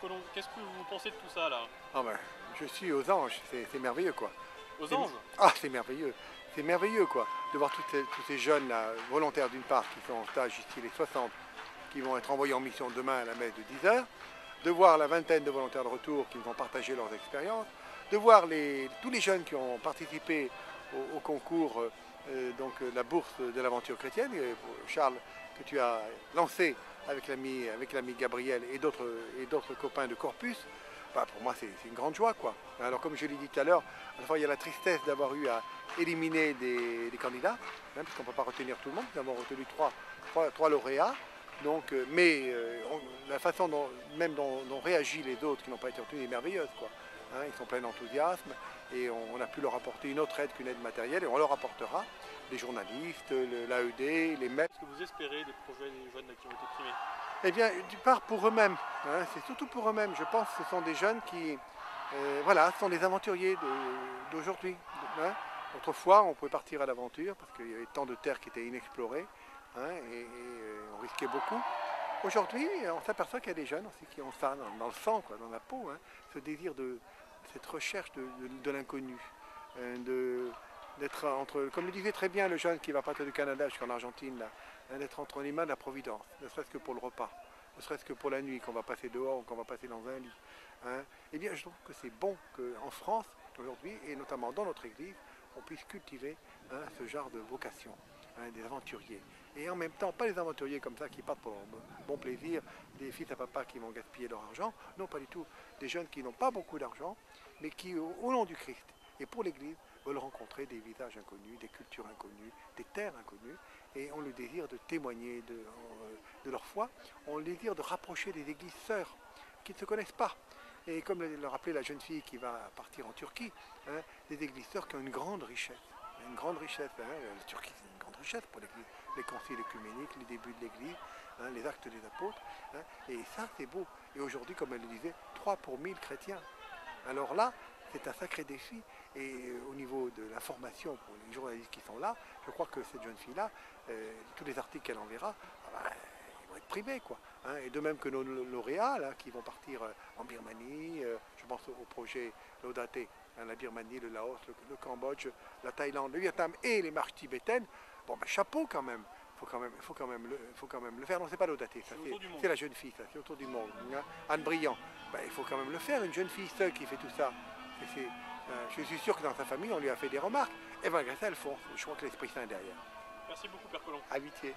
Colomb, qu'est-ce que vous pensez de tout ça là? Ah ben, je suis aux anges, c'est merveilleux quoi. Aux anges? Ah, c'est merveilleux quoi, de voir tous ces jeunes là, volontaires d'une part, qui sont en stage ici, les 60, qui vont être envoyés en mission demain à la messe de 10 heures, de voir la vingtaine de volontaires de retour qui vont partager leurs expériences, de voir tous les jeunes qui ont participé au concours, la bourse de l'aventure chrétienne, Charles, que tu as lancé avec l'ami Gabriel et d'autres copains de Corpus. Bah, pour moi, c'est une grande joie, quoi. Alors, comme je l'ai dit tout à l'heure, à la fois, il y a la tristesse d'avoir eu à éliminer des candidats, hein, parce qu'on ne peut pas retenir tout le monde. Nous avons retenu trois lauréats. Donc, la façon dont réagissent les autres qui n'ont pas été retenus est merveilleuse, quoi. Hein, ils sont pleins d'enthousiasme et on a pu leur apporter une autre aide qu'une aide matérielle et on leur apportera les journalistes, l'AED, les maîtres. Qu'est-ce que vous espérez des projets des jeunes là, qui ont été primés? Eh bien, du part pour eux-mêmes, hein, c'est surtout pour eux-mêmes. Je pense que ce sont des jeunes qui, voilà, ce sont des aventuriers d'aujourd'hui. Hein. Autrefois, on pouvait partir à l'aventure parce qu'il y avait tant de terres qui étaient inexplorées, hein, et on risquait beaucoup. Aujourd'hui, on s'aperçoit qu'il y a des jeunes aussi qui ont ça dans le sang, quoi, dans la peau, hein, ce désir cette recherche de l'inconnu, d'être entre, comme le disait très bien le jeune qui va partir du Canada jusqu'en Argentine, là, hein, d'être entre les mains de la Providence, ne serait-ce que pour le repas, ne serait-ce que pour la nuit qu'on va passer dehors ou qu'on va passer dans un lit. Hein. Eh bien, je trouve que c'est bon qu'en France, aujourd'hui, et notamment dans notre Église, on puisse cultiver, hein, ce genre de vocation, hein, des aventuriers. Et en même temps, pas les aventuriers comme ça qui partent pour leur bon plaisir, des fils à papa qui vont gaspiller leur argent, non, pas du tout. Des jeunes qui n'ont pas beaucoup d'argent, mais qui, au nom du Christ et pour l'Église, veulent rencontrer des visages inconnus, des cultures inconnues, des terres inconnues, et ont le désir de témoigner de leur foi, ont le désir de rapprocher des églises sœurs qui ne se connaissent pas. Et comme le rappelait la jeune fille qui va partir en Turquie, hein, des églises sœurs qui ont une grande richesse. Une grande richesse, hein, la Turquie c'est une grande richesse pour l'Église. Les conciles œcuméniques, les débuts de l'Église, hein, les actes des apôtres, hein, et ça c'est beau. Et aujourd'hui, comme elle le disait, 3 pour 1000 chrétiens. Alors là, c'est un sacré défi. Et au niveau de l'information pour les journalistes qui sont là, je crois que cette jeune fille-là, tous les articles qu'elle enverra, ils vont être primés, quoi. Hein. Et de même que nos lauréats, là, qui vont partir en Birmanie, je pense au projet Laudate, hein, la Birmanie, le Laos, le Cambodge, la Thaïlande, le Vietnam et les marches tibétaines. Bon, ben, chapeau quand même. Il faut quand même le faire. Non, c'est pas Laudate, c'est la jeune fille, ça, c'est autour du monde. Hein. Anne Briand, ben, il faut quand même le faire. Une jeune fille seule qui fait tout ça. Je suis sûr que dans sa famille, on lui a fait des remarques. Et malgré ça, elles font. Je crois que l'Esprit Saint est derrière. Merci beaucoup, Père Colomb. Amitié.